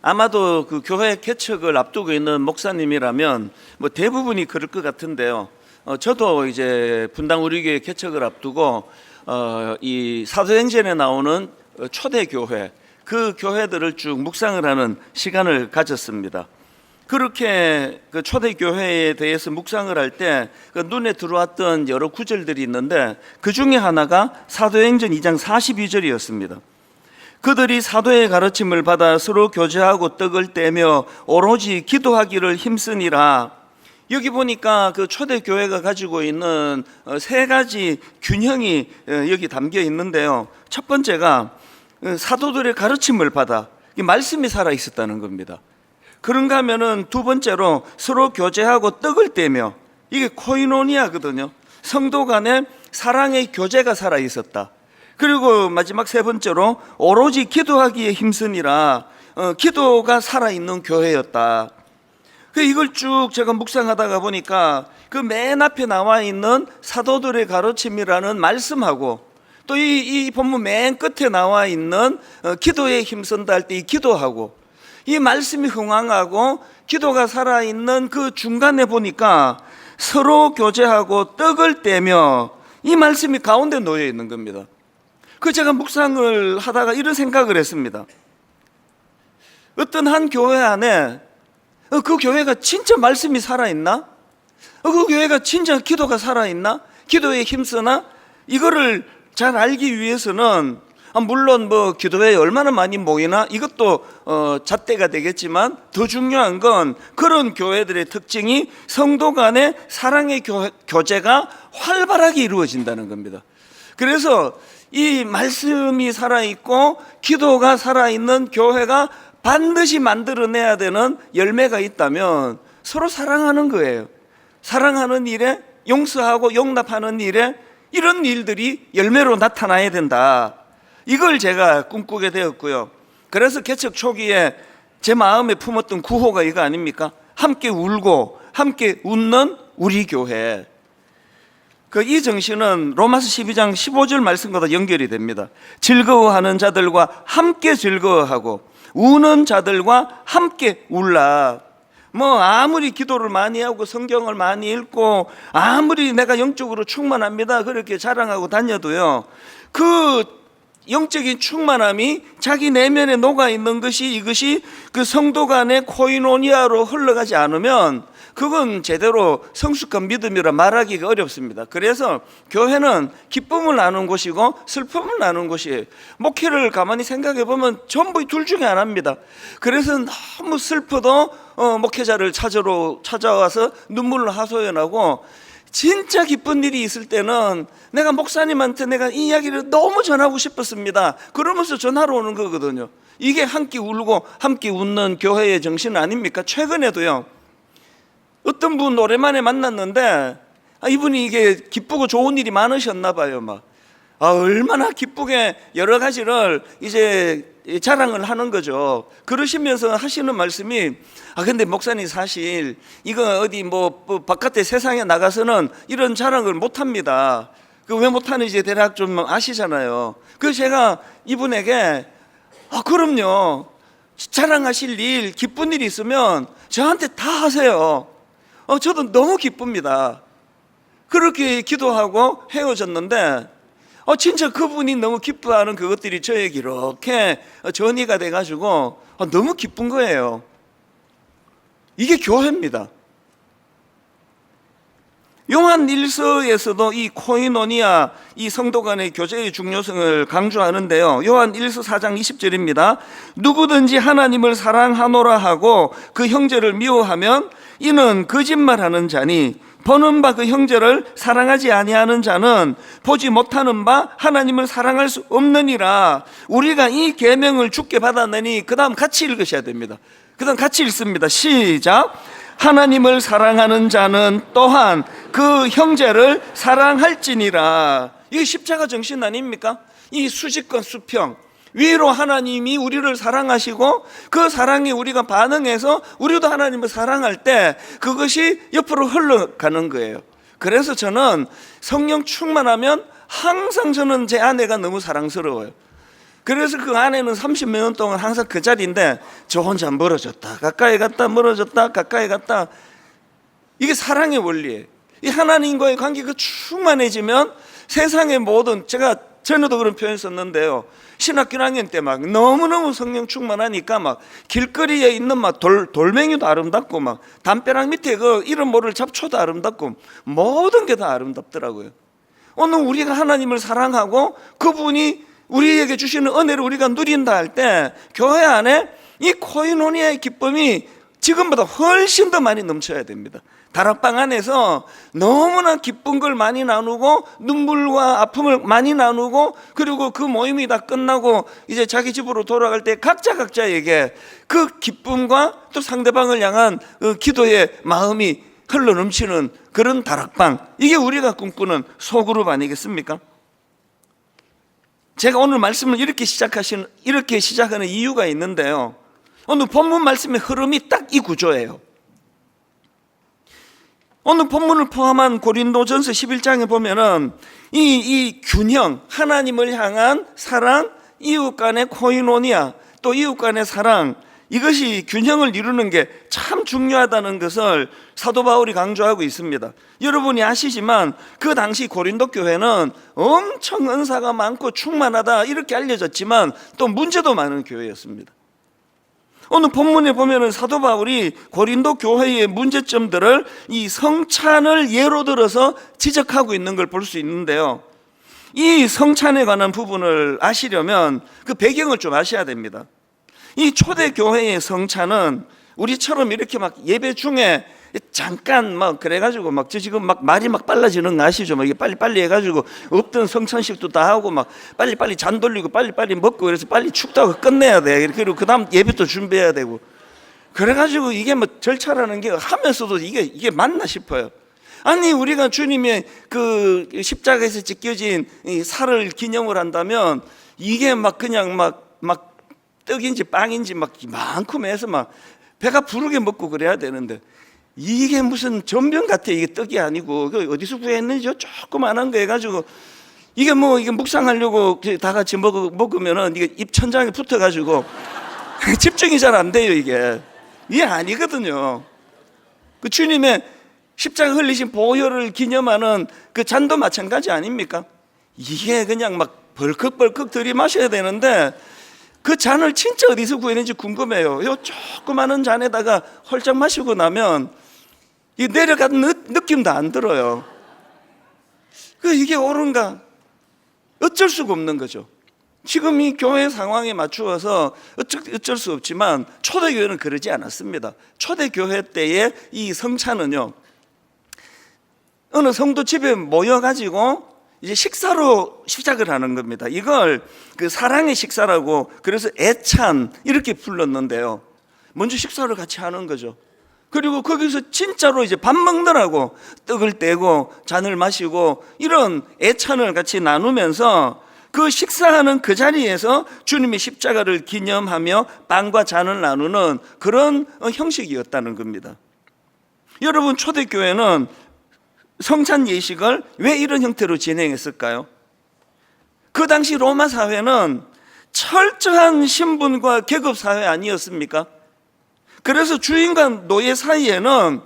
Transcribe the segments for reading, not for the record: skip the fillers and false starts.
아마도 그 교회 개척을 앞두고 있는 목사님이라면 뭐 대부분이 그럴 것 같은데요. 저도 이제 분당 우리 교회 개척을 앞두고 이 사도행전에 나오는 초대 교회, 그 교회들을 쭉 묵상을 하는 시간을 가졌습니다. 그렇게 그 초대 교회에 대해서 묵상을 할 때 그 눈에 들어왔던 여러 구절들이 있는데, 그 중에 하나가 사도행전 2장 42절이었습니다. 그들이 사도의 가르침을 받아 서로 교제하고 떡을 떼며 오로지 기도하기를 힘쓰니라. 여기 보니까 그 초대 교회가 가지고 있는 세 가지 균형이 여기 담겨 있는데요. 첫 번째가 사도들의 가르침을 받아 말씀이 살아 있었다는 겁니다. 그런가 하면은 두 번째로 서로 교제하고 떡을 떼며, 이게 코이노니아거든요. 성도 간에 사랑의 교제가 살아 있었다. 그리고 마지막 세 번째로 오로지 기도하기에 힘쓰니라. 기도가 살아있는 교회였다. 이걸 쭉 제가 묵상하다가 보니까 그 맨 앞에 나와 있는 사도들의 가르침이라는 말씀하고, 또 이 본문 맨 끝에 나와 있는 기도에 힘쓴다 할 때 이 기도하고, 이 말씀이 흥황하고 기도가 살아있는 그 중간에 보니까 서로 교제하고 떡을 떼며, 이 말씀이 가운데 놓여 있는 겁니다. 제가 묵상을 하다가 이런 생각을 했습니다. 어떤 한 교회 안에 그 교회가 진짜 말씀이 살아있나? 그 교회가 진짜 기도가 살아있나? 기도에 힘쓰나? 이거를 잘 알기 위해서는 물론 뭐 교도회에 얼마나 많이 모이나 이것도 잣대가 되겠지만, 더 중요한 건 그런 교회들의 특징이 성도 간의 사랑의 교제가 활발하게 이루어진다는 겁니다. 그래서 이 말씀이 살아있고 기도가 살아있는 교회가 반드시 만들어내야 되는 열매가 있다면 서로 사랑하는 거예요. 사랑하는 일에, 용서하고 용납하는 일에 이런 일들이 열매로 나타나야 된다. 이걸 제가 꿈꾸게 되었고요. 그래서 개척 초기에 제 마음에 품었던 구호가 이거 아닙니까? 함께 울고 함께 웃는 우리 교회. 이 정신은 로마서 12장 15절 말씀과 연결이 됩니다. 즐거워하는 자들과 함께 즐거워하고 우는 자들과 함께 울라. 아무리 기도를 많이 하고 성경을 많이 읽고 아무리 내가 영적으로 충만합니다 그렇게 자랑하고 다녀도요, 그 영적인 충만함이 자기 내면에 녹아있는 것이, 이것이 그 성도 간의 코이노니아로 흘러가지 않으면 그건 제대로 성숙한 믿음이라 말하기가 어렵습니다. 그래서 교회는 기쁨을 나누는 곳이고 슬픔을 나누는 곳이에요. 목회를 가만히 생각해 보면 전부 둘 중에 하나입니다. 그래서 너무 슬퍼도 목회자를 찾아와서 눈물을 하소연하고, 진짜 기쁜 일이 있을 때는 내가 목사님한테 내가 이 이야기를 너무 전하고 싶었습니다. 그러면서 전하러 오는 거거든요. 이게 함께 울고 함께 웃는 교회의 정신 아닙니까? 최근에도요, 어떤 분 오랜만에 만났는데 이분이 이게 기쁘고 좋은 일이 많으셨나 봐요. 얼마나 기쁘게 여러 가지를 이제 자랑을 하는 거죠. 그러시면서 하시는 말씀이, 근데 목사님 사실 이거 어디 바깥에 세상에 나가서는 이런 자랑을 못 합니다. 왜 못하는지 대략 좀 아시잖아요. 그래서 제가 이분에게 그럼요, 자랑하실 일, 기쁜 일이 있으면 저한테 다 하세요. 저도 너무 기쁩니다. 그렇게 기도하고 헤어졌는데 진짜 그분이 너무 기뻐하는 그것들이 저에게 이렇게 전이가 돼가지고 너무 기쁜 거예요. 이게 교회입니다. 요한 1서에서도 이 코이노니아, 이 성도 간의 교제의 중요성을 강조하는데요. 요한 1서 4장 20절입니다. 누구든지 하나님을 사랑하노라 하고 그 형제를 미워하면 이는 거짓말하는 자니, 보는 바 그 형제를 사랑하지 아니하는 자는 보지 못하는 바 하나님을 사랑할 수 없느니라. 우리가 이 계명을 주께 받았느니, 그 다음 같이 읽으셔야 됩니다. 그 다음 같이 읽습니다. 시작. 하나님을 사랑하는 자는 또한 그 형제를 사랑할지니라. 이게 십자가 정신 아닙니까? 이 수직과 수평, 위로 하나님이 우리를 사랑하시고 그 사랑에 우리가 반응해서 우리도 하나님을 사랑할 때 그것이 옆으로 흘러가는 거예요. 그래서 저는 성령 충만하면 항상 저는 제 아내가 너무 사랑스러워요. 그래서 그 안에는 30몇 년 동안 항상 그 자리인데 저 혼자 멀어졌다 가까이 갔다 멀어졌다 가까이 갔다. 이게 사랑의 원리예요. 이 하나님과의 관계가 충만해지면 세상의 모든, 제가 전에도 그런 표현 썼는데요, 신학교 1학년 때 막 너무너무 성령 충만하니까 막 길거리에 있는 막 돌멩이도 아름답고 막 담벼락 밑에 그 이름 모를 잡초도 아름답고 모든 게 다 아름답더라고요. 오늘 우리가 하나님을 사랑하고 그분이 우리에게 주시는 은혜를 우리가 누린다 할 때 교회 안에 이 코인오니아의 기쁨이 지금보다 훨씬 더 많이 넘쳐야 됩니다. 다락방 안에서 너무나 기쁜 걸 많이 나누고 눈물과 아픔을 많이 나누고, 그리고 그 모임이 다 끝나고 이제 자기 집으로 돌아갈 때 각자에게 그 기쁨과 또 상대방을 향한 그 기도의 마음이 흘러 넘치는 그런 다락방, 이게 우리가 꿈꾸는 소그룹 아니겠습니까? 제가 오늘 말씀을 이렇게 시작하는 이유가 있는데요, 오늘 본문 말씀의 흐름이 딱 이 구조예요. 오늘 본문을 포함한 고린도전서 11장에 보면은 이 균형, 하나님을 향한 사랑, 이웃 간의 코이노니아, 또 이웃 간의 사랑, 이것이 균형을 이루는 게 참 중요하다는 것을 사도 바울이 강조하고 있습니다. 여러분이 아시지만 그 당시 고린도 교회는 엄청 은사가 많고 충만하다 이렇게 알려졌지만 또 문제도 많은 교회였습니다. 오늘 본문에 보면은 사도 바울이 고린도 교회의 문제점들을 이 성찬을 예로 들어서 지적하고 있는 걸 볼 수 있는데요, 이 성찬에 관한 부분을 아시려면 그 배경을 좀 아셔야 됩니다. 이 초대 교회의 성찬은 우리처럼 이렇게 막 예배 중에 잠깐 막 그래가지고 막 저 지금 막 말이 막 빨라지는 거 아시죠? 막 이게 빨리빨리 해가지고 없던 성찬식도 다 하고 막 빨리빨리 잔 돌리고 빨리빨리 먹고 그래서 빨리 축도하고 끝내야 돼. 그리고 그 다음 예배도 준비해야 되고. 그래가지고 이게 뭐 절차라는 게 하면서도 이게 맞나 싶어요. 아니 우리가 주님의 그 십자가에서 찢겨진 이 살을 기념을 한다면 이게 막 그냥 막 떡인지 빵인지 막 많고 해서 막 배가 부르게 먹고 그래야 되는데 이게 무슨 전병 같아. 이게 떡이 아니고 그 어디서 구했는지 조그만한 거 해가지고 이게 묵상하려고 다 같이 먹으면은 이게 입 천장에 붙어가지고 집중이 잘 안 돼요. 이게 아니거든요. 그 주님의 십자가 흘리신 보혈을 기념하는 그 잔도 마찬가지 아닙니까? 이게 그냥 막 벌컥벌컥 들이마셔야 되는데 그 잔을 진짜 어디서 구했는지 궁금해요. 요 조그마한 잔에다가 홀짝 마시고 나면 이 내려가는 느낌도 안 들어요. 이게 옳은가? 어쩔 수가 없는 거죠. 지금 이 교회 상황에 맞추어서 어쩔 수 없지만 초대교회는 그러지 않았습니다. 초대교회 때의 이 성찬은요, 어느 성도 집에 모여가지고 이제 식사로 시작을 하는 겁니다. 이걸 그 사랑의 식사라고, 그래서 애찬 이렇게 불렀는데요, 먼저 식사를 같이 하는 거죠. 그리고 거기서 진짜로 이제 밥 먹느라고 떡을 떼고 잔을 마시고 이런 애찬을 같이 나누면서 그 식사하는 그 자리에서 주님의 십자가를 기념하며 빵과 잔을 나누는 그런 형식이었다는 겁니다. 여러분, 초대교회는 성찬 예식을 왜 이런 형태로 진행했을까요? 그 당시 로마 사회는 철저한 신분과 계급 사회 아니었습니까? 그래서 주인과 노예 사이에는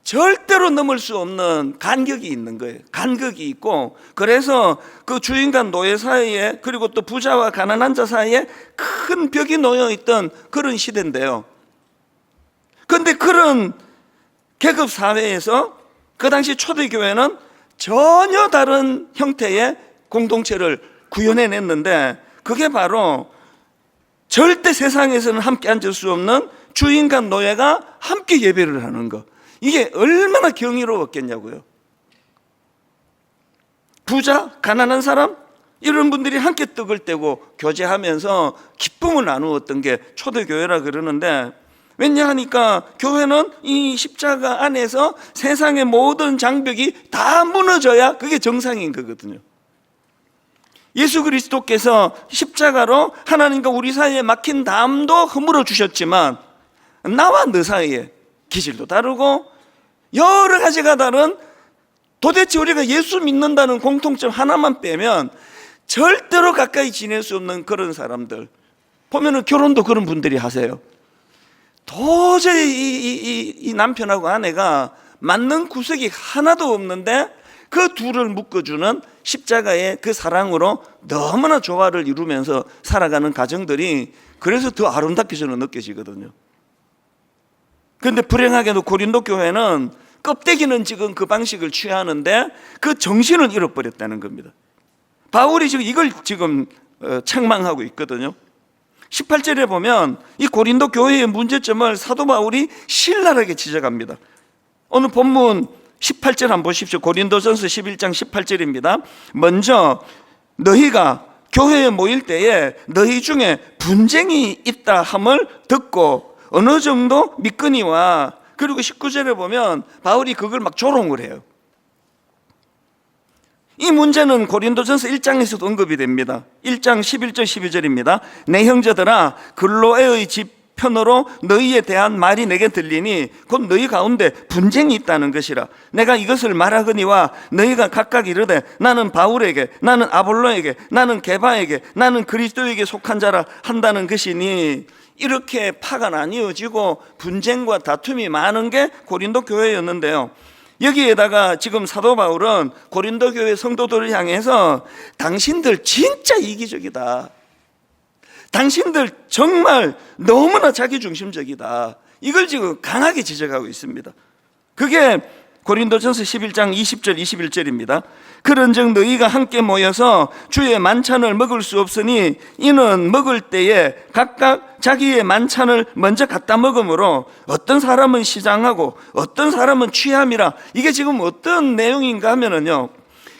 절대로 넘을 수 없는 간격이 있는 거예요. 간격이 있고, 그래서 그 주인과 노예 사이에, 그리고 또 부자와 가난한 자 사이에 큰 벽이 놓여 있던 그런 시대인데요, 그런데 그런 계급 사회에서 그 당시 초대교회는 전혀 다른 형태의 공동체를 구현해냈는데, 그게 바로 절대 세상에서는 함께 앉을 수 없는 주인과 노예가 함께 예배를 하는 것, 이게 얼마나 경이로웠겠냐고요. 부자, 가난한 사람, 이런 분들이 함께 떡을 떼고 교제하면서 기쁨을 나누었던 게 초대교회라 그러는데, 왜냐하니까 교회는 이 십자가 안에서 세상의 모든 장벽이 다 무너져야 그게 정상인 거거든요. 예수 그리스도께서 십자가로 하나님과 우리 사이에 막힌 담도 허물어 주셨지만 나와 너 사이에 기질도 다르고 여러 가지가 다른, 도대체 우리가 예수 믿는다는 공통점 하나만 빼면 절대로 가까이 지낼 수 없는 그런 사람들 보면은 결혼도 그런 분들이 하세요. 도저히 이 남편하고 아내가 맞는 구석이 하나도 없는데 그 둘을 묶어주는 십자가의 그 사랑으로 너무나 조화를 이루면서 살아가는 가정들이 그래서 더 아름답게 저는 느껴지거든요. 그런데 불행하게도 고린도 교회는 껍데기는 지금 그 방식을 취하는데 그 정신을 잃어버렸다는 겁니다. 바울이 지금 이걸 지금 책망하고 있거든요. 18절에 보면 이 고린도 교회의 문제점을 사도 바울이 신랄하게 지적합니다. 오늘 본문 18절 한번 보십시오. 고린도전서 11장 18절입니다. 먼저 너희가 교회에 모일 때에 너희 중에 분쟁이 있다 함을 듣고 어느 정도 믿거니와, 그리고 19절에 보면 바울이 그걸 막 조롱을 해요. 이 문제는 고린도전서 1장에서도 언급이 됩니다. 1장 11절 12절입니다. 내 형제들아, 글로에의 집 편으로 너희에 대한 말이 내게 들리니 곧 너희 가운데 분쟁이 있다는 것이라. 내가 이것을 말하거니와 너희가 각각 이르되 나는 바울에게, 나는 아볼로에게, 나는 게바에게, 나는 그리스도에게 속한 자라 한다는 것이니, 이렇게 파가 나뉘어지고 분쟁과 다툼이 많은 게 고린도 교회였는데요. 여기에다가 지금 사도 바울은 고린도 교회 성도들을 향해서 당신들 진짜 이기적이다, 당신들 정말 너무나 자기중심적이다, 이걸 지금 강하게 지적하고 있습니다. 그게 고린도전서 11장 20절 21절입니다. 그런즉 너희가 함께 모여서 주의 만찬을 먹을 수 없으니 이는 먹을 때에 각각 자기의 만찬을 먼저 갖다 먹으므로 어떤 사람은 시장하고 어떤 사람은 취함이라. 이게 지금 어떤 내용인가 하면은요,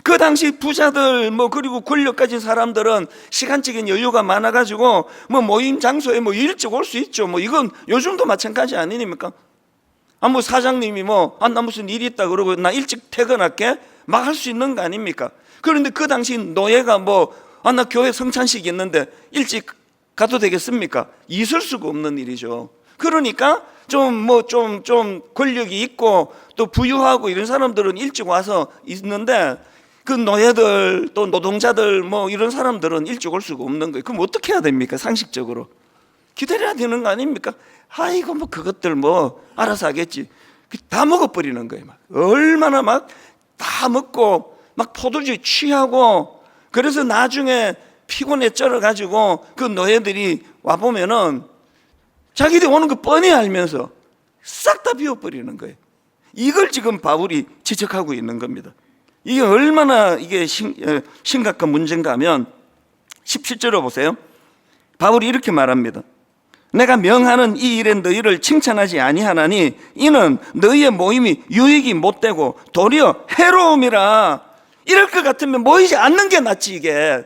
그 당시 부자들 그리고 권력 가진 사람들은 시간적인 여유가 많아가지고 모임 장소에 일찍 올 수 있죠. 이건 요즘도 마찬가지 아닙니까? 사장님이 나 무슨 일이 있다 그러고 나 일찍 퇴근할게 막 할 수 있는 거 아닙니까? 그런데 그 당시 노예가 나 교회 성찬식 있는데 일찍 가도 되겠습니까? 있을 수가 없는 일이죠. 그러니까 좀 권력이 있고 또 부유하고 이런 사람들은 일찍 와서 있는데, 그 노예들 또 노동자들 이런 사람들은 일찍 올 수가 없는 거예요. 그럼 어떻게 해야 됩니까? 상식적으로 기다려야 되는 거 아닙니까? 아이고 그것들 알아서 하겠지. 다 먹어버리는 거예요. 얼마나 다 먹고 포도주에 취하고, 그래서 나중에 피곤에 쩔어가지고 그 노예들이 와보면은 자기들 오는 거 뻔히 알면서 싹 다 비워버리는 거예요. 이걸 지금 바울이 지적하고 있는 겁니다. 이게 얼마나 심각한 문제인가 하면 17절을 보세요. 바울이 이렇게 말합니다. 내가 명하는 이 일에 너희를 칭찬하지 아니하나니 이는 너희의 모임이 유익이 못되고 도리어 해로움이라. 이럴 것 같으면 모이지 않는 게 낫지. 이게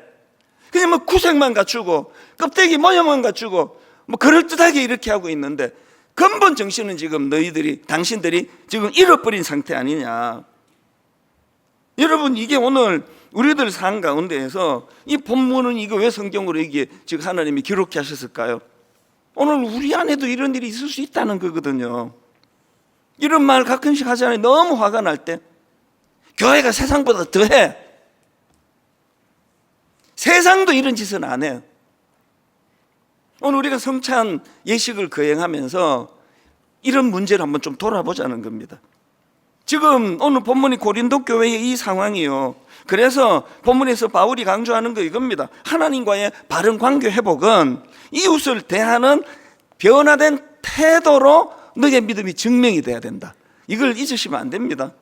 그냥 구색만 갖추고 껍데기 모양만 갖추고 그럴듯하게 이렇게 하고 있는데, 근본 정신은 지금 당신들이 지금 잃어버린 상태 아니냐. 여러분, 이게 오늘 우리들 삶 가운데에서 이 본문은 이거 왜 성경으로 이게 지금 하나님이 기록해 하셨을까요? 오늘 우리 안에도 이런 일이 있을 수 있다는 거거든요. 이런 말 가끔씩 하잖아요. 너무 화가 날 때. 교회가 세상보다 더해. 세상도 이런 짓은 안 해요. 오늘 우리가 성찬 예식을 거행하면서 이런 문제를 한번 좀 돌아보자는 겁니다. 지금 오늘 본문이 고린도 교회의 이 상황이요. 그래서 본문에서 바울이 강조하는 거 이겁니다. 하나님과의 바른 관계 회복은 이웃을 대하는 변화된 태도로 너의 믿음이 증명이 돼야 된다. 이걸 잊으시면 안 됩니다.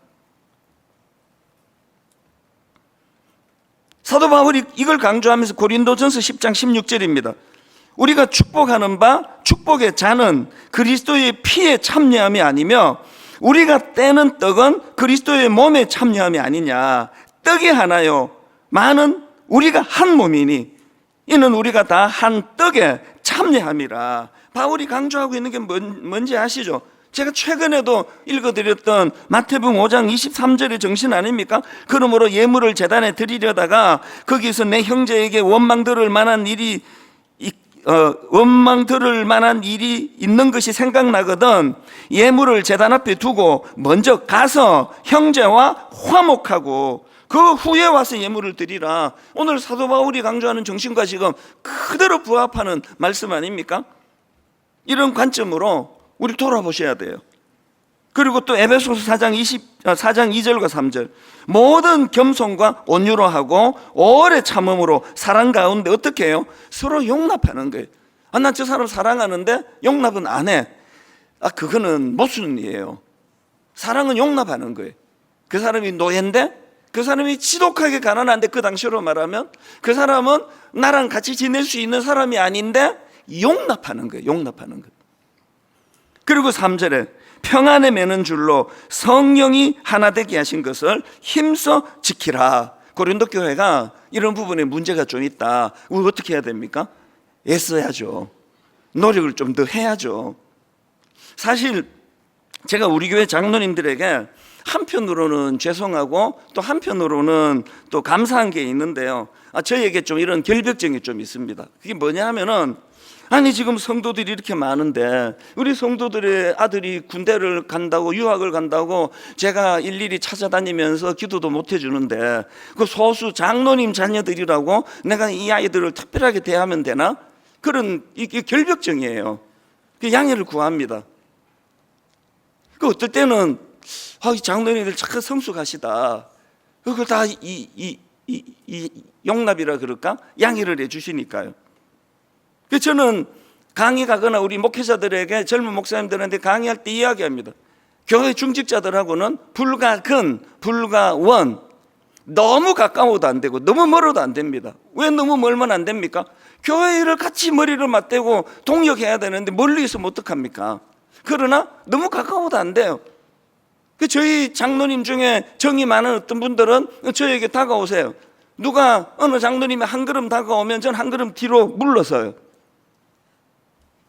사도 바울이 이걸 강조하면서 고린도전서 10장 16절입니다. 우리가 축복하는 바 축복의 잔은 그리스도의 피에 참여함이 아니며 우리가 떼는 떡은 그리스도의 몸에 참여함이 아니냐. 떡이 하나요 많은 우리가 한 몸이니 이는 우리가 다 한 떡에 참여함이라. 바울이 강조하고 있는 게 뭔지 아시죠? 제가 최근에도 읽어드렸던 마태복음 5장 23절의 정신 아닙니까? 그러므로 예물을 제단에 드리려다가 거기서 내 형제에게 원망 들을 만한 일이 있는 것이 생각나거든 예물을 제단 앞에 두고 먼저 가서 형제와 화목하고 그 후에 와서 예물을 드리라. 오늘 사도 바울이 강조하는 정신과 지금 그대로 부합하는 말씀 아닙니까? 이런 관점으로 우리 돌아보셔야 돼요. 그리고 또 에베소서 4장 2절과 3절, 모든 겸손과 온유로 하고 오래 참음으로 사랑 가운데 어떻게 해요? 서로 용납하는 거예요. 난 저 사람 사랑하는데 용납은 안 해. 그거는 모순이에요. 사랑은 용납하는 거예요. 그 사람이 노예인데, 그 사람이 지독하게 가난한데, 그 당시로 말하면 그 사람은 나랑 같이 지낼 수 있는 사람이 아닌데 용납하는 거예요. 용납하는 거예요. 그리고 3절에 평안에 매는 줄로 성령이 하나 되게 하신 것을 힘써 지키라. 고린도 교회가 이런 부분에 문제가 좀 있다. 우리 어떻게 해야 됩니까? 애써야죠. 노력을 좀 더 해야죠. 사실 제가 우리 교회 장로님들에게 한편으로는 죄송하고 또 한편으로는 또 감사한 게 있는데요. 저에게 좀 이런 결벽증이 좀 있습니다. 그게 뭐냐 하면은, 지금 성도들이 이렇게 많은데 우리 성도들의 아들이 군대를 간다고, 유학을 간다고 제가 일일이 찾아다니면서 기도도 못 해주는데 그 소수 장로님 자녀들이라고 내가 이 아이들을 특별하게 대하면 되나? 그런 이게 결벽증이에요. 그 양해를 구합니다. 그 어떨 때는 이 장로님들 착한 성숙하시다. 그걸 다 용납이라 그럴까? 양해를 해주시니까요. 그래서 저는 강의 가거나 우리 목회자들에게, 젊은 목사님들한테 강의할 때 이야기합니다. 교회 중직자들하고는 불가근, 불가원, 너무 가까워도 안 되고 너무 멀어도 안 됩니다. 왜 너무 멀면 안 됩니까? 교회를 같이 머리를 맞대고 동역해야 되는데 멀리 있으면 어떡합니까? 그러나 너무 가까워도 안 돼요. 저희 장로님 중에 정이 많은 어떤 분들은 저에게 다가오세요. 누가 어느 장로님이 한 걸음 다가오면 전 한 걸음 뒤로 물러서요.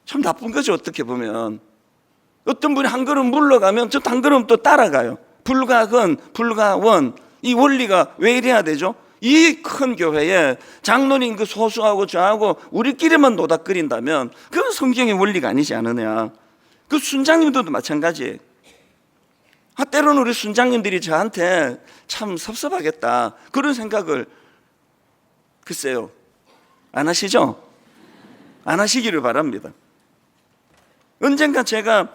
참 나쁜 거죠, 어떻게 보면. 어떤 분이 한 걸음 물러가면 저 한 걸음 또 따라가요. 불가근, 불가원, 이 원리가 왜 이래야 되죠? 이 큰 교회에 장로님 그 소수하고 저하고 우리끼리만 노닥거린다면 그건 성경의 원리가 아니지 않느냐. 그 순장님들도 마찬가지예요. 때로는 우리 순장님들이 저한테 참 섭섭하겠다 그런 생각을, 글쎄요, 안 하시죠? 안 하시기를 바랍니다. 언젠가 제가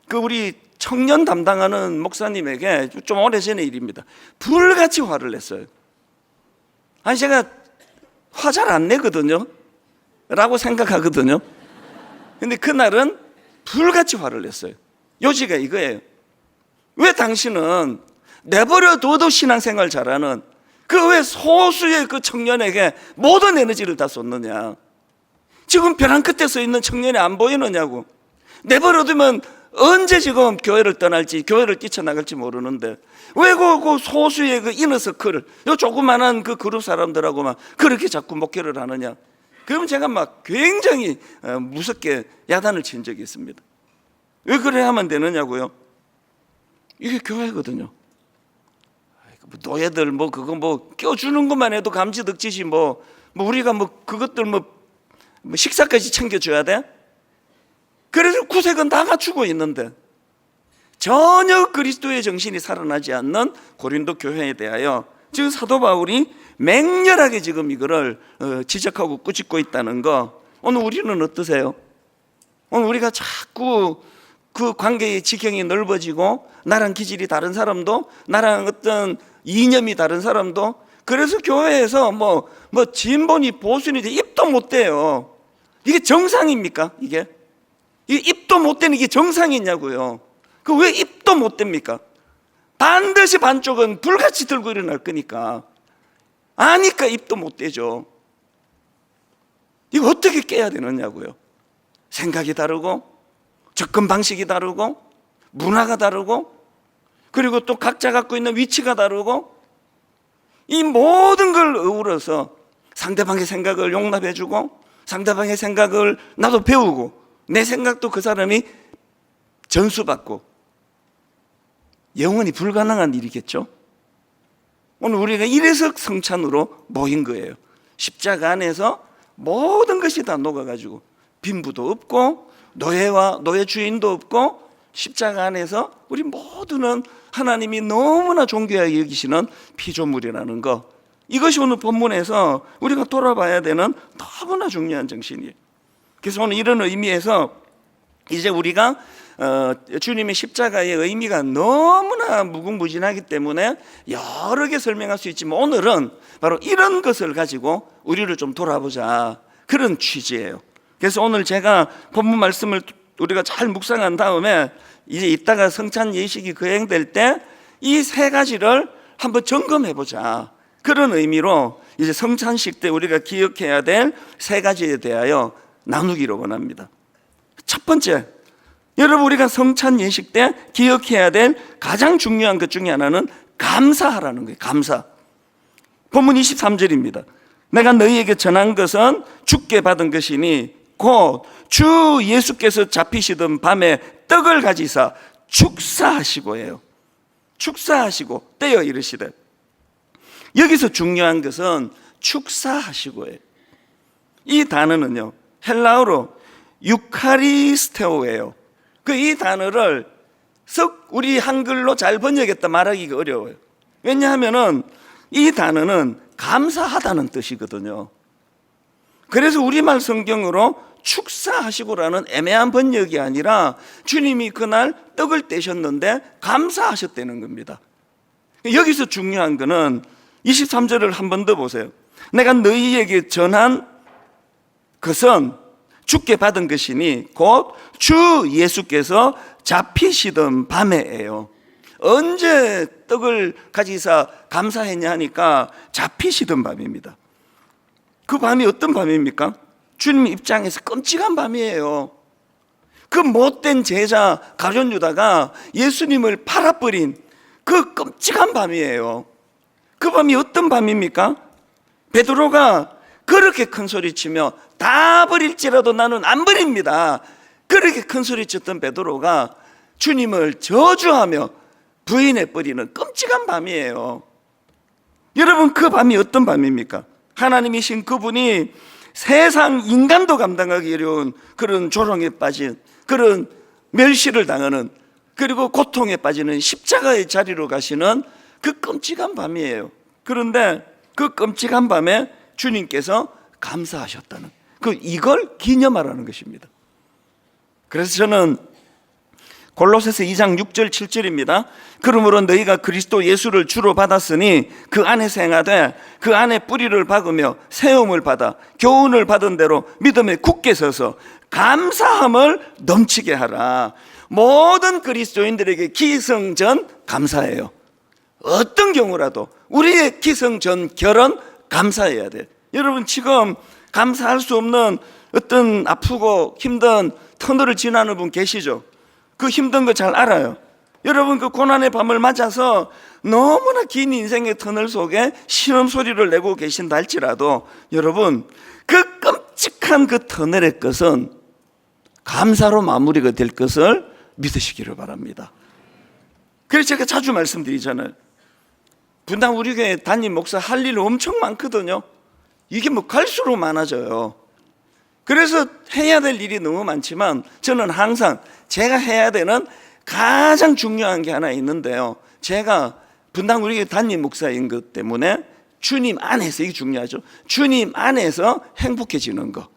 그 우리 청년 담당하는 목사님에게 좀 오래전의 일입니다. 불같이 화를 냈어요. 제가 화 잘 안 내거든요 라고 생각하거든요. 근데 그날은 불같이 화를 냈어요. 요지가 이거예요. 왜 당신은 내버려둬도 신앙생활 잘하는 그 왜 소수의 그 청년에게 모든 에너지를 다 쏟느냐? 지금 벼랑 끝에 서 있는 청년이 안 보이느냐고. 내버려두면 언제 지금 교회를 떠날지, 교회를 뛰쳐나갈지 모르는데 왜 그 소수의 그 이너서클을, 요 조그만한 그 그룹 사람들하고만 그렇게 자꾸 목회를 하느냐? 그러면 제가 막 굉장히 무섭게 야단을 친 적이 있습니다. 왜 그래야 하면 되느냐고요? 이게 교회거든요. 노예들 그거 껴주는 것만 해도 감지덕지시 우리가 그것들 식사까지 챙겨줘야 돼? 그래서 구색은 다 갖추고 있는데 전혀 그리스도의 정신이 살아나지 않는 고린도 교회에 대하여 지금 사도 바울이 맹렬하게 지금 이거를 지적하고 꾸짖고 있다는 거, 오늘 우리는 어떠세요? 오늘 우리가 자꾸 그 관계의 지경이 넓어지고 나랑 기질이 다른 사람도, 나랑 어떤 이념이 다른 사람도, 그래서 교회에서 진보니 보수니 입도 못 대요. 이게 정상입니까? 이게 입도 못 대는 게 정상이냐고요. 그 왜 입도 못 댑니까? 반드시 반쪽은 불같이 들고 일어날 거니까 아니까 입도 못 대죠. 이거 어떻게 깨야 되느냐고요. 생각이 다르고 접근 방식이 다르고 문화가 다르고 그리고 또 각자 갖고 있는 위치가 다르고 이 모든 걸 어우러서 상대방의 생각을 용납해주고 상대방의 생각을 나도 배우고 내 생각도 그 사람이 전수받고 영원히 불가능한 일이겠죠. 오늘 우리가 이래서 성찬으로 모인 거예요. 십자가 안에서 모든 것이 다 녹아가지고 빈부도 없고 노예 주인도 없고 십자가 안에서 우리 모두는 하나님이 너무나 존귀하게 여기시는 피조물이라는 거, 이것이 오늘 본문에서 우리가 돌아봐야 되는 너무나 중요한 정신이에요. 그래서 오늘 이런 의미에서 이제 우리가 주님의 십자가의 의미가 너무나 무궁무진하기 때문에 여러 개 설명할 수 있지만 오늘은 바로 이런 것을 가지고 우리를 좀 돌아보자, 그런 취지예요. 그래서 오늘 제가 본문 말씀을 우리가 잘 묵상한 다음에 이제 이따가 성찬 예식이 거행될 때 이 세 가지를 한번 점검해 보자, 그런 의미로 이제 성찬식 때 우리가 기억해야 될 세 가지에 대하여 나누기를 원합니다. 첫 번째, 여러분 우리가 성찬 예식 때 기억해야 될 가장 중요한 것 중에 하나는 감사하라는 거예요. 감사. 본문 23절입니다. 내가 너희에게 전한 것은 주께 받은 것이니 곧 주 예수께서 잡히시던 밤에 떡을 가지사 축사하시고예요. 축사하시고 떼어 이르시되, 여기서 중요한 것은 축사하시고예요. 이 단어는요 헬라어로 유카리스테오예요. 이 단어를 썩 우리 한글로 잘 번역했다 말하기가 어려워요. 왜냐하면은 이 단어는 감사하다는 뜻이거든요. 그래서 우리말 성경으로 축사하시고라는 애매한 번역이 아니라 주님이 그날 떡을 떼셨는데 감사하셨다는 겁니다. 여기서 중요한 거는 23절을 한 번 더 보세요. 내가 너희에게 전한 것은 주께 받은 것이니 곧 주 예수께서 잡히시던 밤에예요. 언제 떡을 가지사 감사했냐 하니까 잡히시던 밤입니다. 그 밤이 어떤 밤입니까? 주님 입장에서 끔찍한 밤이에요. 그 못된 제자 가룟 유다가 예수님을 팔아버린 그 끔찍한 밤이에요. 그 밤이 어떤 밤입니까? 베드로가 그렇게 큰 소리치며 다 버릴지라도 나는 안 버립니다, 그렇게 큰 소리쳤던 베드로가 주님을 저주하며 부인해버리는 끔찍한 밤이에요. 여러분 그 밤이 어떤 밤입니까? 하나님이신 그분이 세상 인간도 감당하기 어려운 그런 조롱에 빠진, 그런 멸시를 당하는, 그리고 고통에 빠지는 십자가의 자리로 가시는 그 끔찍한 밤이에요. 그런데 그 끔찍한 밤에 주님께서 감사하셨다는, 이걸 기념하라는 것입니다. 그래서 저는 골로새서 2장 6절 7절입니다. 그러므로 너희가 그리스도 예수를 주로 받았으니 그 안에서 행하되 그 안에 뿌리를 박으며 세움을 받아 교훈을 받은 대로 믿음에 굳게 서서 감사함을 넘치게 하라. 모든 그리스도인들에게 기성전 감사해요. 어떤 경우라도 우리의 기성전 결은 감사해야 돼. 여러분 지금 감사할 수 없는 어떤 아프고 힘든 터널을 지나는 분 계시죠? 그 힘든 거 잘 알아요. 여러분 그 고난의 밤을 맞아서 너무나 긴 인생의 터널 속에 신음 소리를 내고 계신다 할지라도 여러분 그 끔찍한 그 터널의 것은 감사로 마무리가 될 것을 믿으시기를 바랍니다. 그래서 제가 자주 말씀드리잖아요. 분당 우리 교회 담임 목사 할 일 엄청 많거든요. 이게 뭐 갈수록 많아져요. 그래서 해야 될 일이 너무 많지만 저는 항상 제가 해야 되는 가장 중요한 게 하나 있는데요, 제가 분당 우리 교회 담임 목사인 것 때문에 주님 안에서, 이게 중요하죠, 주님 안에서 행복해지는 거,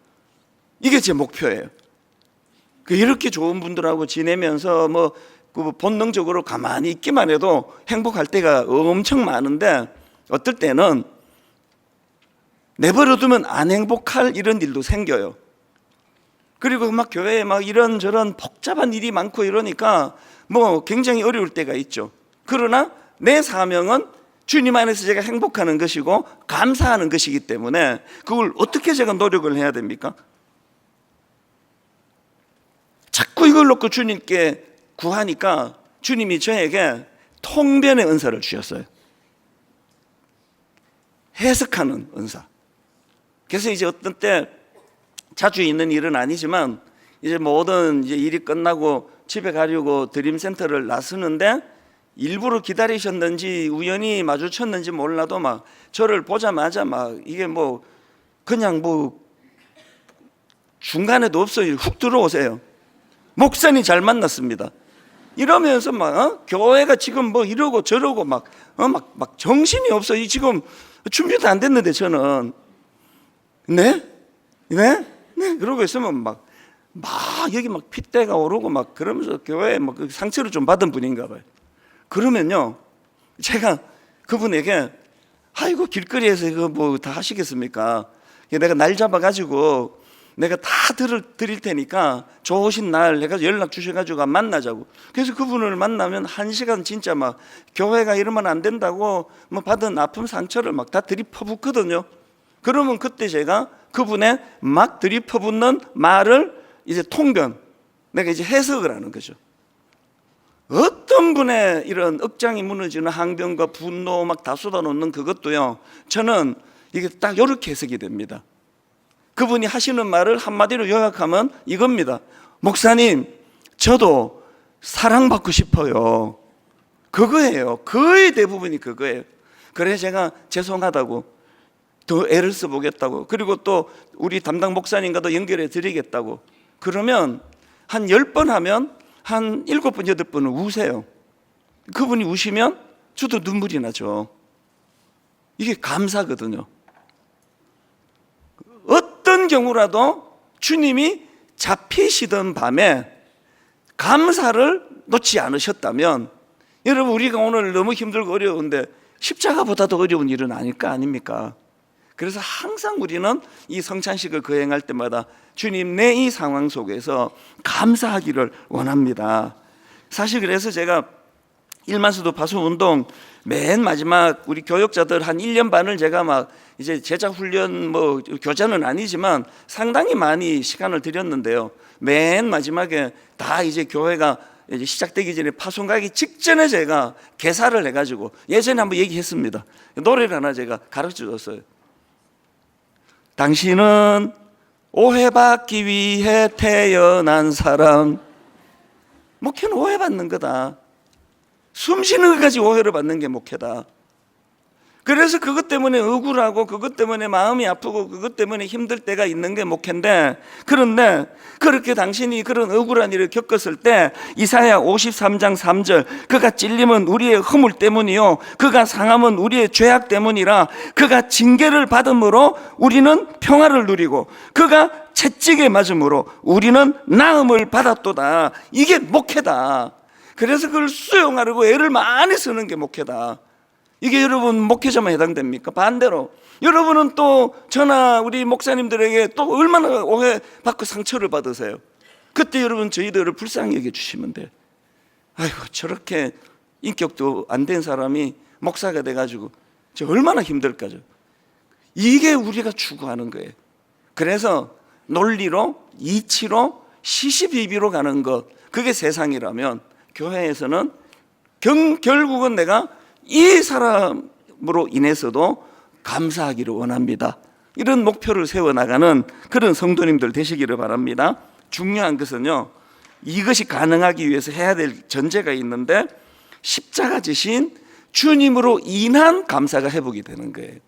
이게 제 목표예요. 이렇게 좋은 분들하고 지내면서 그 본능적으로 가만히 있기만 해도 행복할 때가 엄청 많은데 어떨 때는 내버려두면 안 행복할 이런 일도 생겨요. 그리고 막 교회에 막 이런저런 복잡한 일이 많고 이러니까 굉장히 어려울 때가 있죠. 그러나 내 사명은 주님 안에서 제가 행복하는 것이고 감사하는 것이기 때문에 그걸 어떻게 제가 노력을 해야 됩니까? 자꾸 이걸 놓고 주님께 구하니까 주님이 저에게 통변의 은사를 주셨어요. 해석하는 은사. 그래서 이제 어떤 때 자주 있는 일은 아니지만 이제 모든 일이 끝나고 집에 가려고 드림센터를 나서는데 일부러 기다리셨는지 우연히 마주쳤는지 몰라도 막 저를 보자마자 이게 그냥 중간에도 없어요. 훅 들어오세요. 목사님 잘 만났습니다. 이러면서 막 교회가 지금 뭐 이러고 저러고 막 정신이 없어. 이 지금 준비도 안 됐는데 저는 네? 그러고 있으면 막 여기 막 핏대가 오르고 막 그러면서 교회에 막 상처를 좀 받은 분인가 봐요. 그러면요, 제가 그분에게 아이고 길거리에서 이거 뭐 다 하시겠습니까? 내가 날 잡아가지고 내가 다 드릴 테니까 좋으신 날 내가 연락 주셔가지고 만나자고. 그래서 그분을 만나면 1시간 진짜 막 교회가 이러면 안 된다고 뭐 받은 아픔 상처를 막 다 들이퍼붓거든요. 그러면 그때 제가 그분의 막 들이퍼붓는 말을 이제 통변, 내가 이제 해석을 하는 거죠. 어떤 분의 이런 억장이 무너지는 항변과 분노 막 다 쏟아놓는 그것도요, 저는 이게 딱 이렇게 해석이 됩니다. 그분이 하시는 말을 한마디로 요약하면 이겁니다. 목사님, 저도 사랑받고 싶어요. 그거예요. 거의 대부분이 그거예요. 그래서 제가 죄송하다고, 더 애를 써보겠다고, 그리고 또 우리 담당 목사님과도 연결해 드리겠다고. 그러면 한 10번 하면 한 7번, 8번은 우세요. 그분이 우시면 저도 눈물이 나죠. 이게 감사거든요. 어떤 경우라도 주님이 잡히시던 밤에 감사를 놓지 않으셨다면, 여러분, 우리가 오늘 너무 힘들고 어려운데 십자가보다도 어려운 일은 아닐 거 아닙니까? 그래서 항상 우리는 이 성찬식을 거행할 때마다 주님, 내 이 상황 속에서 감사하기를 원합니다. 사실 그래서 제가 일만수도 파수운동 맨 마지막 우리 교역자들 한 1년 반을 제가 막 이제 제자 훈련 뭐 교자는 아니지만 상당히 많이 시간을 들였는데요. 맨 마지막에 다 이제 교회가 이제 시작되기 전에 파송 가기 직전에 제가 개사를 해가지고, 예전에 한번 얘기했습니다. 노래를 하나 제가 가르쳐 줬어요. 당신은 오해받기 위해 태어난 사람. 목회는 오해받는 거다. 숨 쉬는 것까지 오해를 받는 게 목회다. 그래서 그것 때문에 억울하고 그것 때문에 마음이 아프고 그것 때문에 힘들 때가 있는 게 목회인데, 그런데 그렇게 당신이 그런 억울한 일을 겪었을 때 이사야 53장 3절, 그가 찔림은 우리의 허물 때문이요 그가 상함은 우리의 죄악 때문이라, 그가 징계를 받음으로 우리는 평화를 누리고 그가 채찍에 맞음으로 우리는 나음을 받았도다. 이게 목회다. 그래서 그걸 수용하려고 애를 많이 쓰는 게 목회다. 이게 여러분 목회자만 해당됩니까? 반대로 여러분은 또 저나 우리 목사님들에게 또 얼마나 오해받고 상처를 받으세요? 그때 여러분 저희들을 불쌍히 여겨주시면 돼요. 아이고, 저렇게 인격도 안 된 사람이 목사가 돼가지고 저 얼마나 힘들까죠. 이게 우리가 추구하는 거예요. 그래서 논리로, 이치로, 시시비비로 가는 것, 그게 세상이라면 교회에서는 결국은 내가 이 사람으로 인해서도 감사하기를 원합니다. 이런 목표를 세워나가는 그런 성도님들 되시기를 바랍니다. 중요한 것은요, 이것이 가능하기 위해서 해야 될 전제가 있는데, 십자가 지신 주님으로 인한 감사가 회복이 되는 거예요.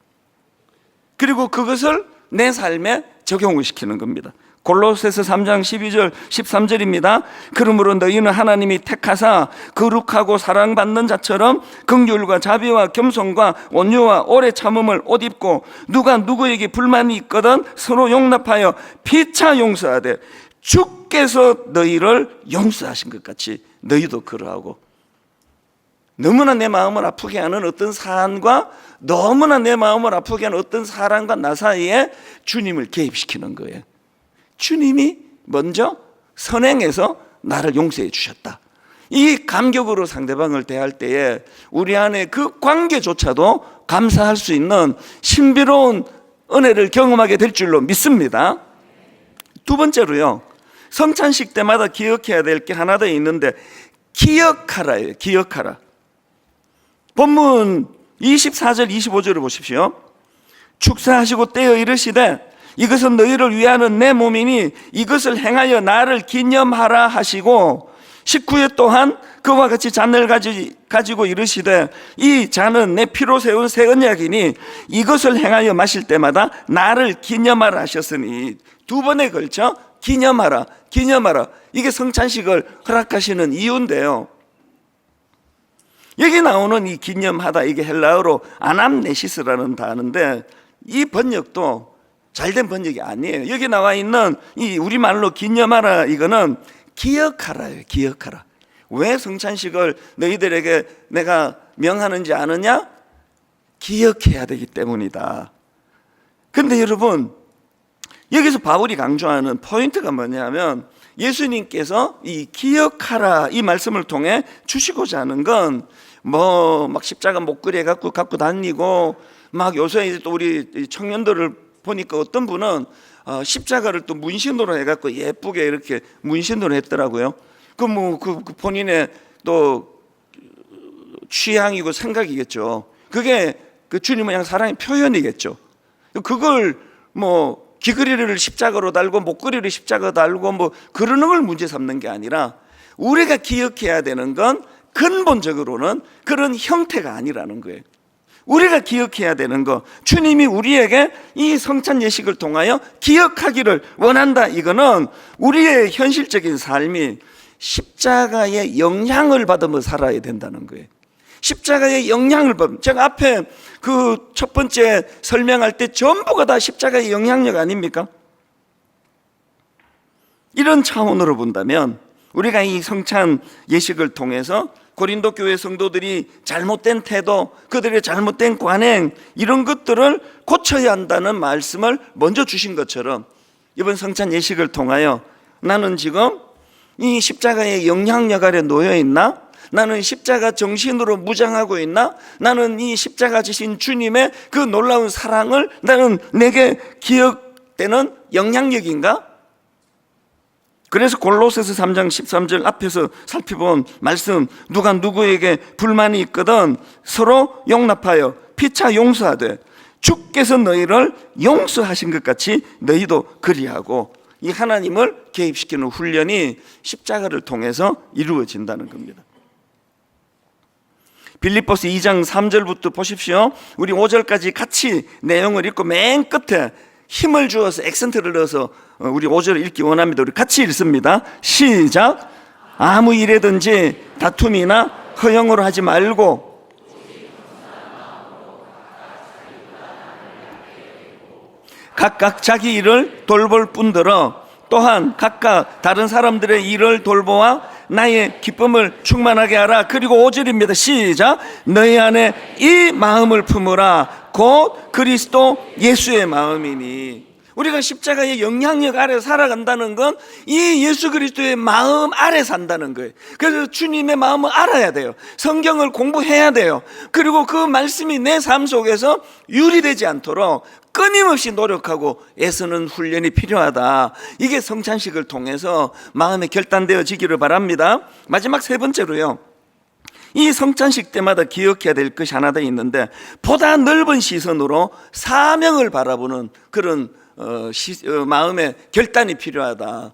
그리고 그것을 내 삶에 적용을 시키는 겁니다. 골로새서 3장 12절 13절입니다. 그러므로 너희는 하나님이 택하사 거룩하고 사랑받는 자처럼 긍휼과 자비와 겸손과 온유와 오래 참음을 옷 입고, 누가 누구에게 불만이 있거든 서로 용납하여 피차 용서하되 주께서 너희를 용서하신 것 같이 너희도 그러하고. 너무나 내 마음을 아프게 하는 어떤 사안과 너무나 내 마음을 아프게 하는 어떤 사람과 나 사이에 주님을 개입시키는 거예요. 주님이 먼저 선행해서 나를 용서해 주셨다. 이 감격으로 상대방을 대할 때에 우리 안에 그 관계조차도 감사할 수 있는 신비로운 은혜를 경험하게 될 줄로 믿습니다. 두 번째로요, 성찬식 때마다 기억해야 될 게 하나 더 있는데, 기억하라예요. 기억하라. 본문 24절 25절을 보십시오. 축사하시고 떼어 이르시되 이것은 너희를 위하는 내 몸이니 이것을 행하여 나를 기념하라 하시고, 19회 또한 그와 같이 잔을 가지고 이르시되 이 잔은 내 피로 세운 새 언약이니 이것을 행하여 마실 때마다 나를 기념하라 하셨으니, 두 번에 걸쳐 기념하라, 기념하라. 이게 성찬식을 허락하시는 이유인데요, 여기 나오는 이 기념하다, 이게 헬라어로 아남네시스라는 단어인데 이 번역도 잘된 번역이 아니에요. 여기 나와 있는 이 우리말로 기념하라, 이거는 기억하라예요. 기억하라. 왜 성찬식을 너희들에게 내가 명하는지 아느냐? 기억해야 되기 때문이다. 근데 여러분, 여기서 바울이 강조하는 포인트가 뭐냐면 예수님께서 이 기억하라 이 말씀을 통해 주시고자 하는 건 뭐 막 십자가 목걸이에 갖고 다니고 막 요새 이제 또 우리 청년들을 보니까 어떤 분은 십자가를 또 문신으로 해갖고 예쁘게 이렇게 문신으로 했더라고요. 그 본인의 또 취향이고 생각이겠죠. 그게 그 주님을 향한 사랑의 표현이겠죠. 그걸 뭐 귀걸이를 십자가로 달고 목걸이를 십자가 달고 뭐 그러는 걸 문제 삼는 게 아니라 우리가 기억해야 되는 건 근본적으로는 그런 형태가 아니라는 거예요. 우리가 기억해야 되는 거, 주님이 우리에게 이 성찬 예식을 통하여 기억하기를 원한다. 이거는 우리의 현실적인 삶이 십자가의 영향을 받으며 살아야 된다는 거예요. 십자가의 영향을 받으면, 제가 앞에 그 첫 번째 설명할 때 전부가 다 십자가의 영향력 아닙니까? 이런 차원으로 본다면 우리가 이 성찬 예식을 통해서 고린도 교회 성도들이 잘못된 태도, 그들의 잘못된 관행, 이런 것들을 고쳐야 한다는 말씀을 먼저 주신 것처럼 이번 성찬 예식을 통하여 나는 지금 이 십자가의 영향력 아래 놓여 있나? 나는 십자가 정신으로 무장하고 있나? 나는 이 십자가 지신 주님의 그 놀라운 사랑을 나는 내게 기억되는 영향력인가? 그래서 골로새서 3장 13절 앞에서 살펴본 말씀, 누가 누구에게 불만이 있거든 서로 용납하여 피차 용서하되 주께서 너희를 용서하신 것 같이 너희도 그리하고, 이 하나님을 개입시키는 훈련이 십자가를 통해서 이루어진다는 겁니다. 빌립보서 2장 3절부터 보십시오. 우리 5절까지 같이 내용을 읽고 맨 끝에 힘을 주어서 액센트를 넣어서 우리 5절을 읽기 원합니다. 우리 같이 읽습니다. 시작. 아무 일에든지 다툼이나 허영으로 하지 말고 각각 자기 일을 돌볼 뿐더러 또한 각각 다른 사람들의 일을 돌보아 나의 기쁨을 충만하게 하라. 그리고 5절입니다. 시작. 너희 안에 이 마음을 품으라. 곧 그리스도 예수의 마음이니. 우리가 십자가의 영향력 아래 살아간다는 건 이 예수 그리스도의 마음 아래 산다는 거예요. 그래서 주님의 마음을 알아야 돼요. 성경을 공부해야 돼요. 그리고 그 말씀이 내 삶 속에서 유리되지 않도록 끊임없이 노력하고 애쓰는 훈련이 필요하다. 이게 성찬식을 통해서 마음에 결단되어지기를 바랍니다. 마지막 세 번째로요, 이 성찬식 때마다 기억해야 될 것이 하나 더 있는데 보다 넓은 시선으로 사명을 바라보는 그런 마음의 결단이 필요하다.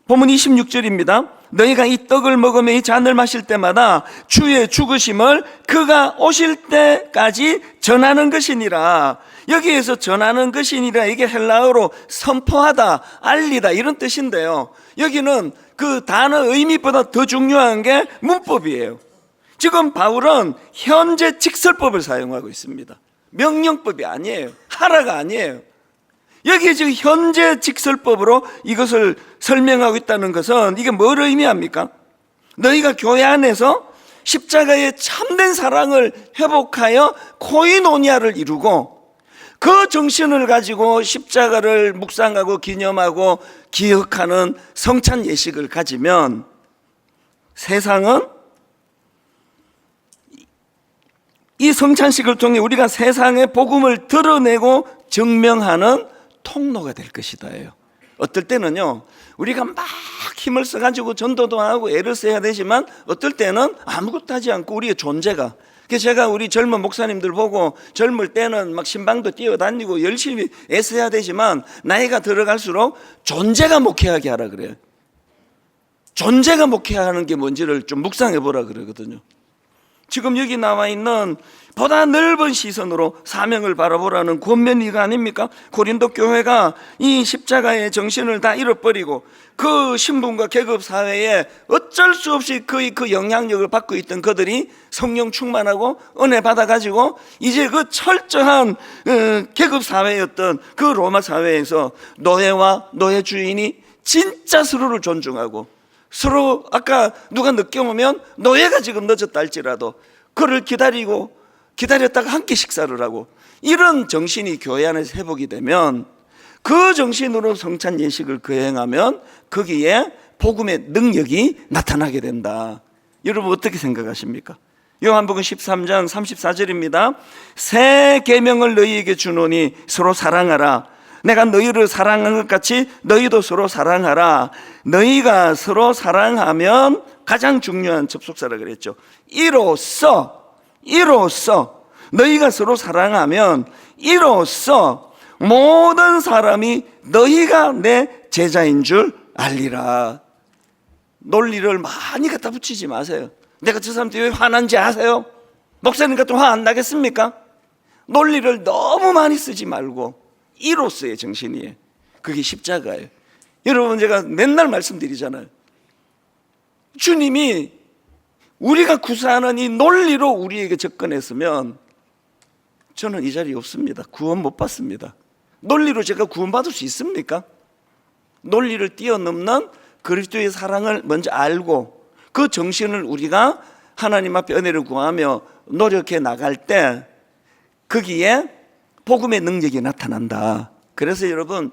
본문 26절입니다. 너희가 이 떡을 먹으며 이 잔을 마실 때마다 주의 죽으심을 그가 오실 때까지 전하는 것이니라. 여기에서 전하는 것이니라, 이게 헬라어로 선포하다, 알리다 이런 뜻인데요, 여기는 그 단어 의미보다 더 중요한 게 문법이에요. 지금 바울은 현재 직설법을 사용하고 있습니다. 명령법이 아니에요. 하라가 아니에요. 여기에 지금 현재 직설법으로 이것을 설명하고 있다는 것은 이게 뭘 의미합니까? 너희가 교회 안에서 십자가의 참된 사랑을 회복하여 코이노니아를 이루고 그 정신을 가지고 십자가를 묵상하고 기념하고 기억하는 성찬 예식을 가지면 세상은 이 성찬식을 통해 우리가 세상에 복음을 드러내고 증명하는 통로가 될 것이다예요. 어떨 때는요, 우리가 막 힘을 써가지고 전도도 하고 애를 써야 되지만 어떨 때는 아무것도 하지 않고 우리의 존재가, 그래서 제가 우리 젊은 목사님들 보고 젊을 때는 막 신방도 뛰어다니고 열심히 애써야 되지만 나이가 들어갈수록 존재가 목회하게 하라 그래요. 존재가 목회하는 게 뭔지를 좀 묵상해 보라 그러거든요. 지금 여기 나와 있는 보다 넓은 시선으로 사명을 바라보라는 권면이가 아닙니까? 고린도 교회가 이 십자가의 정신을 다 잃어버리고 그 신분과 계급 사회에 어쩔 수 없이 거의 그 영향력을 받고 있던 그들이 성령 충만하고 은혜 받아가지고 이제 그 철저한 계급 사회였던 그 로마 사회에서 노예와 노예 주인이 진짜 서로를 존중하고 서로 아까 누가 늦게 오면 노예가 지금 늦었다 할지라도 그를 기다렸다가 함께 식사를 하고 이런 정신이 교회 안에서 회복이 되면 그 정신으로 성찬 예식을 거행하면 거기에 복음의 능력이 나타나게 된다. 여러분 어떻게 생각하십니까? 요한복음 13장 34절입니다. 새 계명을 너희에게 주노니 서로 사랑하라. 내가 너희를 사랑한 것 같이 너희도 서로 사랑하라. 너희가 서로 사랑하면 가장 중요한 접속사라 그랬죠. 이로써 너희가 서로 사랑하면 이로써 모든 사람이 너희가 내 제자인 줄 알리라. 논리를 많이 갖다 붙이지 마세요. 내가 저 사람한테 왜 화난지 아세요? 목사님 같은 화 안 나겠습니까? 논리를 너무 많이 쓰지 말고 이로써의 정신이에요. 그게 십자가예요. 여러분 제가 맨날 말씀드리잖아요. 주님이 우리가 구사하는 이 논리로 우리에게 접근했으면 저는 이 자리에 없습니다. 구원 못 받습니다. 논리로 제가 구원받을 수 있습니까? 논리를 뛰어넘는 그리스도의 사랑을 먼저 알고 그 정신을 우리가 하나님 앞에 은혜를 구하며 노력해 나갈 때 거기에 복음의 능력이 나타난다. 그래서 여러분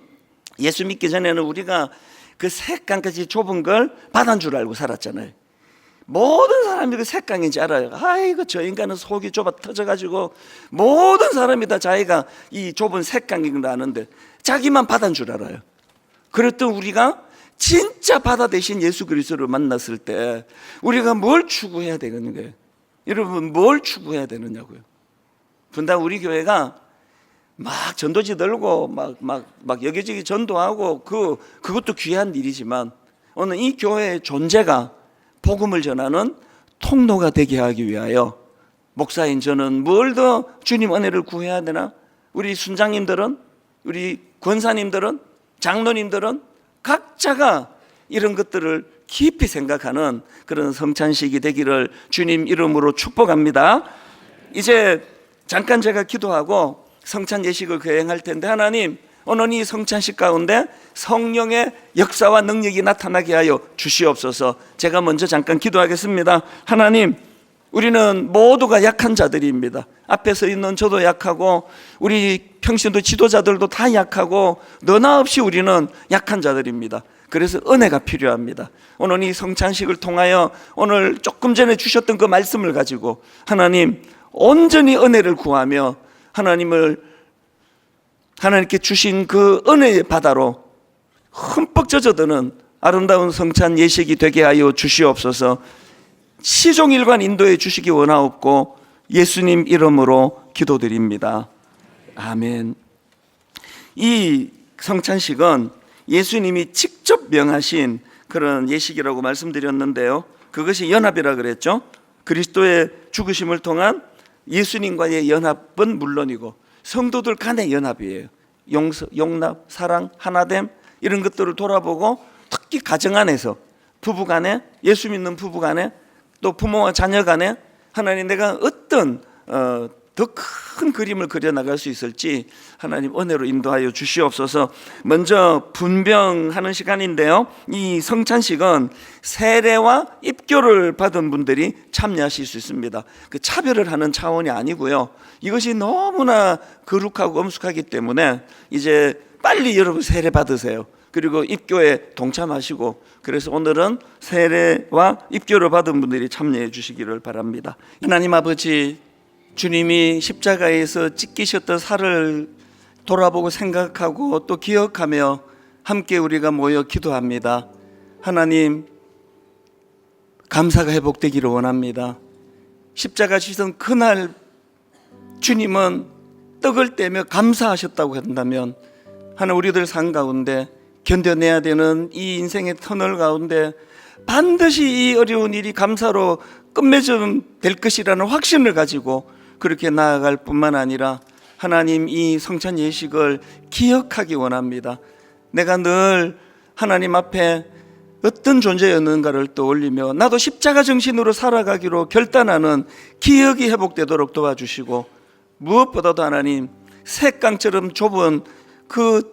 예수 믿기 전에는 우리가 그 색강까지 좁은 걸 바다인 줄 알고 살았잖아요. 모든 사람이 그 색강인지 알아요. 아이고 저 인간은 속이 좁아 터져가지고 모든 사람이 다 자기가 이 좁은 색강인 걸 아는데 자기만 바다인 줄 알아요. 그랬던 우리가 진짜 바다 대신 예수 그리스도를 만났을 때 우리가 뭘 추구해야 되는 거예요? 여러분 뭘 추구해야 되느냐고요? 분당 우리 교회가 막 전도지 들고 막 여기저기 전도하고 그것도 귀한 일이지만 오늘 이 교회의 존재가 복음을 전하는 통로가 되게 하기 위하여 목사인 저는 뭘 더 주님 은혜를 구해야 되나? 우리 순장님들은, 우리 권사님들은, 장로님들은 각자가 이런 것들을 깊이 생각하는 그런 성찬식이 되기를 주님 이름으로 축복합니다. 이제 잠깐 제가 기도하고 성찬 예식을 거행할 텐데 하나님 오늘 이 성찬식 가운데 성령의 역사와 능력이 나타나게 하여 주시옵소서. 제가 먼저 잠깐 기도하겠습니다. 하나님 우리는 모두가 약한 자들입니다. 앞에 서 있는 저도 약하고 우리 평신도 지도자들도 다 약하고 너나 없이 우리는 약한 자들입니다. 그래서 은혜가 필요합니다. 오늘 이 성찬식을 통하여 오늘 조금 전에 주셨던 그 말씀을 가지고 하나님 온전히 은혜를 구하며 하나님께 주신 그 은혜의 바다로 흠뻑 젖어드는 아름다운 성찬 예식이 되게 하여 주시옵소서. 시종일관 인도해 주시기 원하옵고 예수님 이름으로 기도드립니다. 아멘. 이 성찬식은 예수님이 직접 명하신 그런 예식이라고 말씀드렸는데요. 그것이 연합이라 그랬죠. 그리스도의 죽으심을 통한 예수님과의 연합은 물론이고 성도들 간의 연합이에요. 용납, 사랑, 하나됨 이런 것들을 돌아보고 특히 가정 안에서 부부 간에 예수 믿는 부부 간에 또 부모와 자녀 간에 하나님 내가 어떤 더 큰 그림을 그려나갈 수 있을지 하나님 은혜로 인도하여 주시옵소서. 먼저 분병하는 시간인데요. 이 성찬식은 세례와 입교를 받은 분들이 참여하실 수 있습니다. 그 차별을 하는 차원이 아니고요. 이것이 너무나 거룩하고 엄숙하기 때문에 이제 빨리 여러분 세례 받으세요. 그리고 입교에 동참하시고 그래서 오늘은 세례와 입교를 받은 분들이 참여해 주시기를 바랍니다. 하나님 아버지 주님이 십자가에서 찢기셨던 살을 돌아보고 생각하고 또 기억하며 함께 우리가 모여 기도합니다. 하나님 감사가 회복되기를 원합니다. 십자가 지선 그날 주님은 떡을 떼며 감사하셨다고 한다면 하나 우리들 삶 가운데 견뎌내야 되는 이 인생의 터널 가운데 반드시 이 어려운 일이 감사로 끝맺음 될 것이라는 확신을 가지고 그렇게 나아갈 뿐만 아니라 하나님 이 성찬 예식을 기억하기 원합니다. 내가 늘 하나님 앞에 어떤 존재였는가를 떠올리며 나도 십자가 정신으로 살아가기로 결단하는 기억이 회복되도록 도와주시고, 무엇보다도 하나님 새깡처럼 좁은 그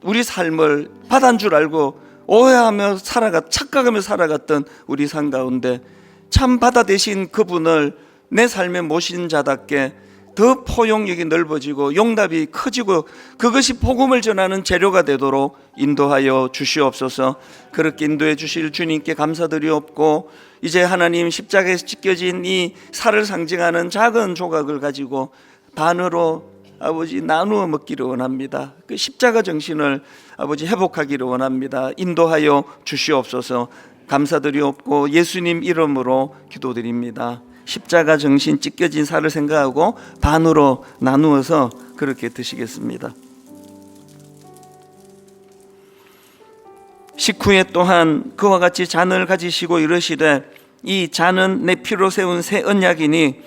우리 삶을 바다인 줄 알고 오해하며 착각하며 살아갔던 우리 삶 가운데 참 바다 대신 그분을 내 삶에 모신 자답게 더 포용력이 넓어지고 용납이 커지고 그것이 복음을 전하는 재료가 되도록 인도하여 주시옵소서. 그렇게 인도해 주실 주님께 감사드리옵고, 이제 하나님 십자가에서 찢겨진 이 살을 상징하는 작은 조각을 가지고 반으로 아버지 나누어 먹기를 원합니다. 그 십자가 정신을 아버지 회복하기를 원합니다. 인도하여 주시옵소서. 감사드리옵고 예수님 이름으로 기도드립니다. 십자가 정신 찢겨진 살을 생각하고 반으로 나누어서 그렇게 드시겠습니다. 식후에 또한 그와 같이 잔을 가지시고 이르시되, 이 잔은 내 피로 세운 새 언약이니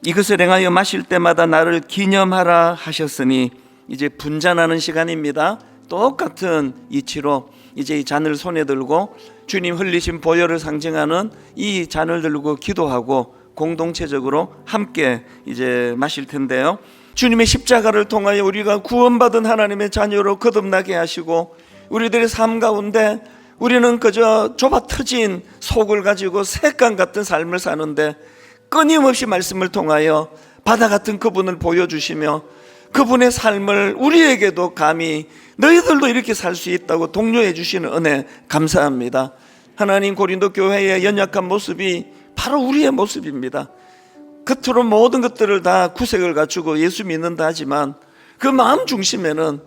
이것을 행하여 마실 때마다 나를 기념하라 하셨으니, 이제 분잔하는 시간입니다. 똑같은 이치로 이제 이 잔을 손에 들고 주님 흘리신 보혈을 상징하는 이 잔을 들고 기도하고 공동체적으로 함께 이제 마실 텐데요. 주님의 십자가를 통하여 우리가 구원받은 하나님의 자녀로 거듭나게 하시고, 우리들의 삶 가운데 우리는 그저 좁아 터진 속을 가지고 샛강 같은 삶을 사는데 끊임없이 말씀을 통하여 바다 같은 그분을 보여주시며 그분의 삶을 우리에게도 감히 너희들도 이렇게 살 수 있다고 독려해 주시는 은혜 감사합니다. 하나님, 고린도 교회의 연약한 모습이 바로 우리의 모습입니다. 겉으로 모든 것들을 다 구색을 갖추고 예수 믿는다 하지만 그 마음 중심에는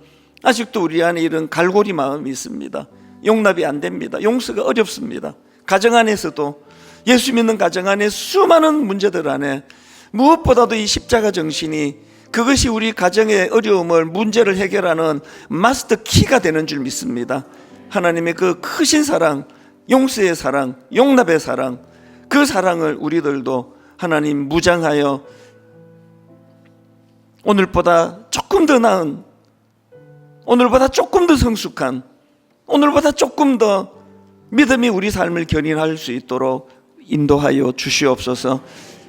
아직도 우리 안에 이런 갈고리 마음이 있습니다. 용납이 안 됩니다. 용서가 어렵습니다. 가정 안에서도, 예수 믿는 가정 안에 수많은 문제들 안에 무엇보다도 이 십자가 정신이, 그것이 우리 가정의 어려움을, 문제를 해결하는 마스터 키가 되는 줄 믿습니다. 하나님의 그 크신 사랑, 용서의 사랑, 용납의 사랑, 그 사랑을 우리들도 하나님 무장하여 오늘보다 조금 더 나은, 오늘보다 조금 더 성숙한, 오늘보다 조금 더 믿음이 우리 삶을 견인할 수 있도록 인도하여 주시옵소서.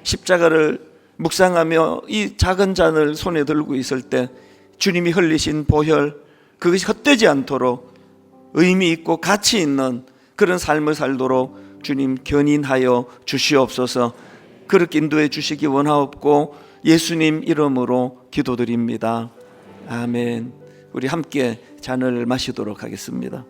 십자가를 묵상하며 이 작은 잔을 손에 들고 있을 때 주님이 흘리신 보혈, 그것이 헛되지 않도록 의미 있고 가치 있는 그런 삶을 살도록 주님 견인하여 주시옵소서. 그렇게 인도해 주시기 원하옵고 예수님 이름으로 기도드립니다. 아멘. 우리 함께 잔을 마시도록 하겠습니다.